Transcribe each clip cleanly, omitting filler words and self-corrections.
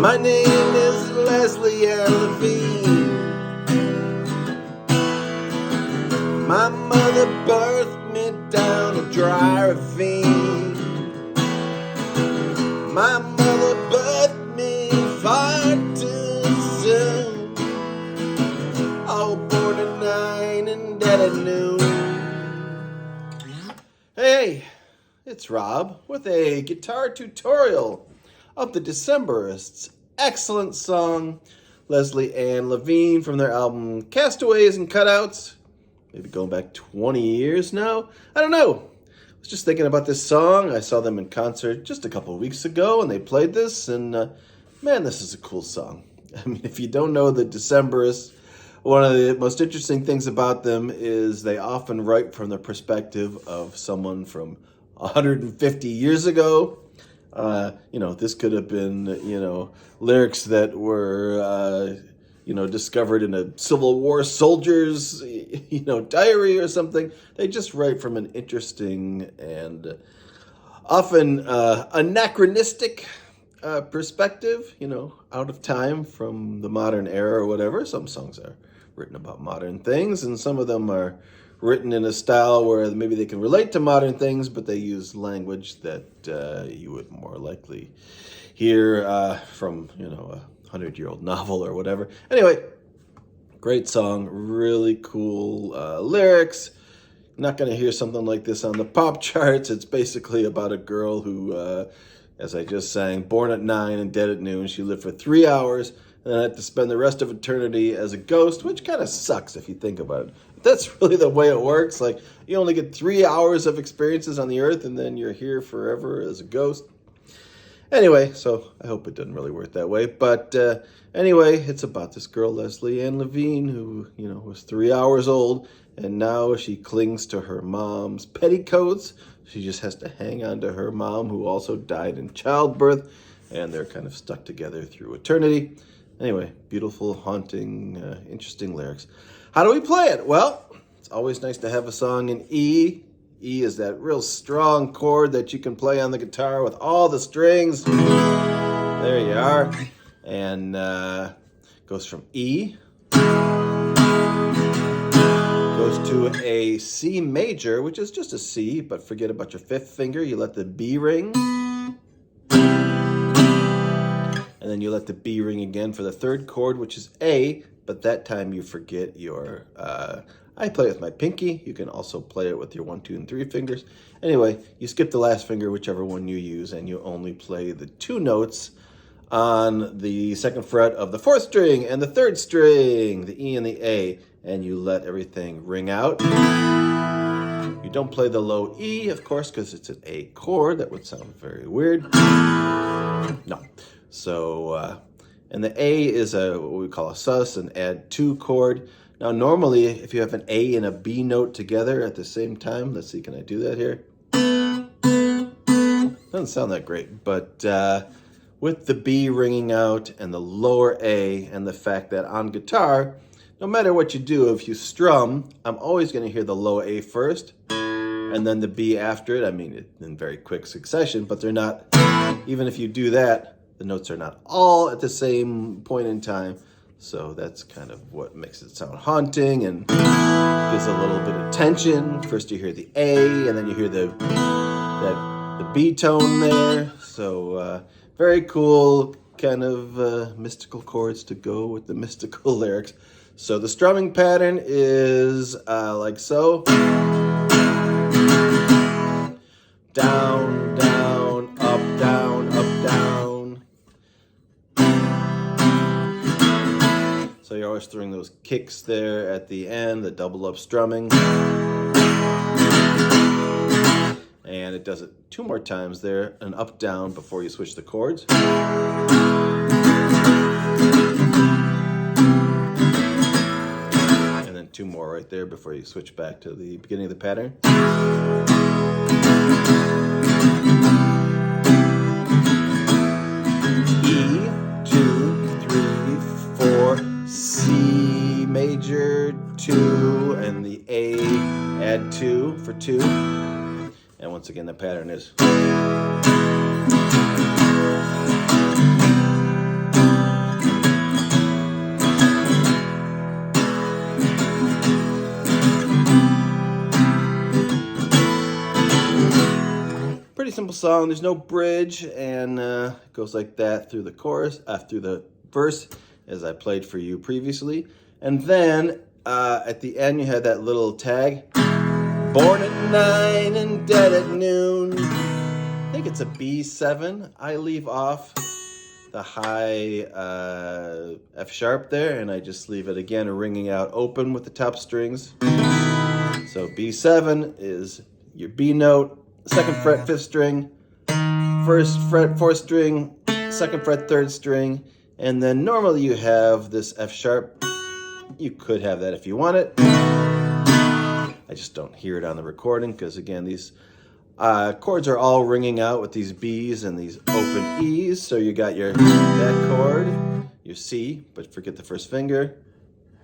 My name is Leslie Levine. My mother birthed me down a dry ravine. My mother birthed me far too soon. Oh, born at 9 and dead at noon. Hey, it's Rob with a guitar tutorial of the Decemberists' excellent song, Leslie Ann Levine, from their album Castaways and Cutouts. Maybe going back 20 years now? I don't know. I was just thinking about this song. I saw them in concert just a couple of weeks ago, and they played this, and man, this is a cool song. I mean, if you don't know the Decemberists, one of the most interesting things about them is they often write from the perspective of someone from 150 years ago. This could have been, lyrics that were, discovered in a Civil War soldier's, diary or something. They just write from an interesting and often anachronistic perspective, out of time from the modern era or whatever. Some songs are written about modern things, and some of them are written in a style where maybe they can relate to modern things, but they use language that you would more likely hear from, a 100-year-old novel or whatever. Anyway, great song, really cool lyrics. Not going to hear something like this on the pop charts. It's basically about a girl who, as I just sang, born at 9 and dead at noon. She lived for 3 hours and then had to spend the rest of eternity as a ghost, which kind of sucks if you think about it. But that's really the way it works. Like, you only get 3 hours of experiences on the earth, and then you're here forever as a ghost. Anyway, so I hope it didn't really work that way. But anyway, it's about this girl, Leslie Ann Levine, who, was 3 hours old, and now she clings to her mom's petticoats. She just has to hang on to her mom, who also died in childbirth, and they're kind of stuck together through eternity. Anyway, beautiful, haunting, interesting lyrics. How do we play it? Well, it's always nice to have a song in E. E is that real strong chord that you can play on the guitar with all the strings. There you are. And goes from E. Goes to a C major, which is just a C, but forget about your fifth finger. You let the B ring. And then you let the B ring again for the third chord, which is A, but that time you forget your, I play with my pinky. You can also play it with your 1, 2, and 3 fingers. Anyway, you skip the last finger, whichever one you use, and you only play the 2 notes on the 2nd fret of the 4th string and the 3rd string, the E and the A, and you let everything ring out. You don't play the low E, of course, because it's an A chord. That would sound very weird. No. So, and the A is what we call a sus, an add 2 chord. Now, normally, if you have an A and a B note together at the same time, let's see, can I do that here? Doesn't sound that great, but with the B ringing out and the lower A and the fact that on guitar, no matter what you do, if you strum, I'm always going to hear the low A first and then the B after it. I mean, in very quick succession, but they're not, even if you do that, the notes are not all at the same point in time. So that's kind of what makes it sound haunting and gives a little bit of tension. First you hear the A, and then you hear the B tone there. So very cool kind of mystical chords to go with the mystical lyrics. So the strumming pattern is like so. Down, down, up, down, up, down. So you're always throwing those kicks there at the end, the double up strumming. And it does it 2 more times there, an up, down before you switch the chords. And then 2 more right there before you switch back to the beginning of the pattern. E, 2, 3, 4, C major 2, and the A add 2 for 2. And once again, the pattern is simple song. There's no bridge, and it goes like that through the chorus, through the verse, as I played for you previously. And then at the end, you had that little tag, born at 9 and dead at noon. I think it's a B7. I leave off the high F sharp there, and I just leave it again ringing out open with the top strings. So B7 is your B note, 2nd fret 5th string, 1st fret 4th string, 2nd fret 3rd string, and then normally you have this F sharp. You could have that if you want it. I just don't hear it on the recording because, again, these chords are all ringing out with these B's and these open E's. So you got that chord, your C, but forget the first finger,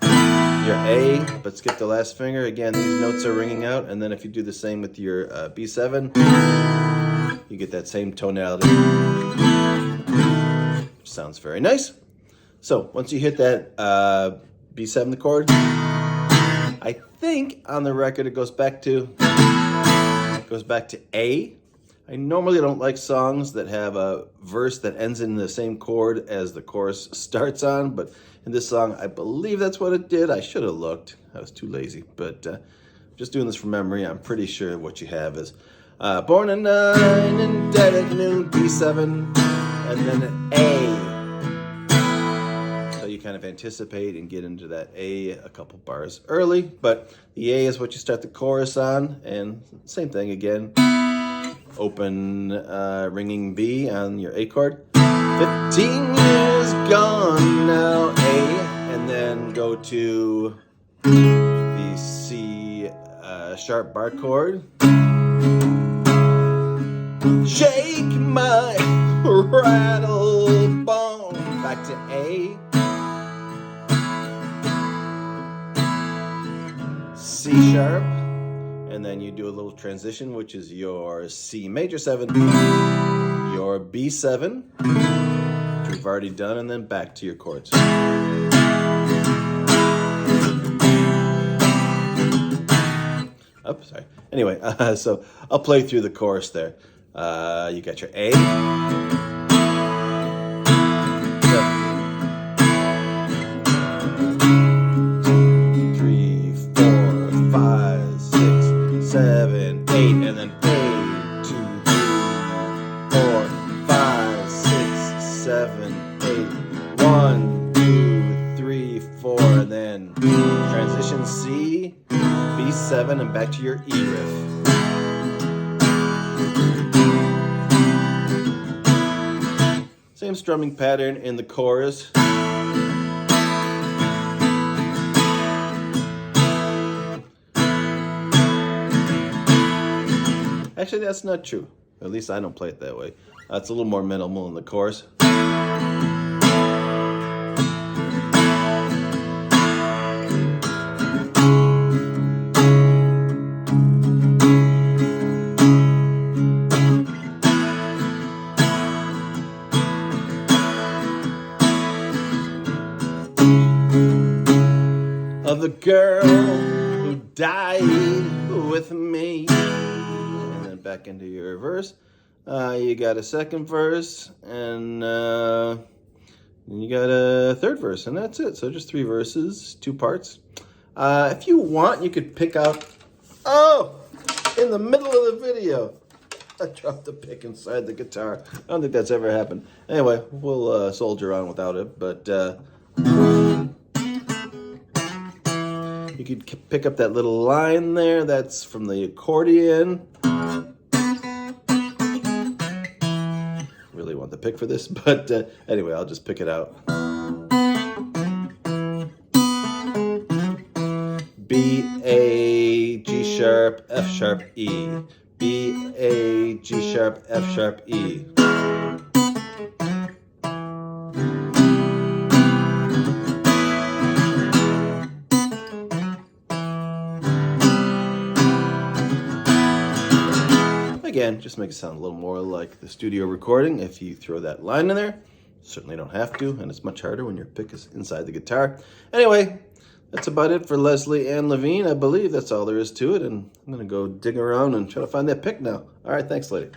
your A, but skip the last finger. Again, these notes are ringing out. And then if you do the same with your B7, you get that same tonality. Sounds very nice. So once you hit that B7, the chord, I think on the record it goes back to A. I normally don't like songs that have a verse that ends in the same chord as the chorus starts on, but in this song, I believe that's what it did. I should have looked. I was too lazy, but just doing this from memory, I'm pretty sure what you have is born at 9 and dead at noon, B7, and then an A. So you kind of anticipate and get into that A a couple bars early, but the A is what you start the chorus on, and same thing again. Open ringing B on your A chord. 15 years gone now, A, and then go to the C sharp bar chord. Shake my rattle bone. Back to A. C sharp. And then you do a little transition, which is your C major 7, your B7, which we've already done, and then back to your chords. Oh, sorry. Anyway, so I'll play through the chorus there. You got your A. And then A, 2, 3, 4, 5, 6, 7, 8. 1, 2, 3, 4, and then transition C, B7, and back to your E riff. Same strumming pattern in the chorus. Actually, that's not true. At least I don't play it that way. It's a little more minimal in the chorus. Of the girl who died with me. Back into your verse. You got a second verse, and you got a third verse, and that's it. So just 3 verses, 2 parts. If you want, you could pick out, in the middle of the video, I dropped the pick inside the guitar. I don't think that's ever happened. Anyway, we'll soldier on without it, but you could pick up that little line there. That's from the accordion. Really want the pick for this, but anyway, I'll just pick it out. B, A, G sharp, F sharp, E. B, A, G sharp, F sharp, E. Again, just make it sound a little more like the studio recording if you throw that line in there. Certainly don't have to, and it's much harder when your pick is inside the guitar. Anyway, that's about it for Leslie and Levine. I believe that's all there is to it, and I'm going to go dig around and try to find that pick now. All right, thanks, lady.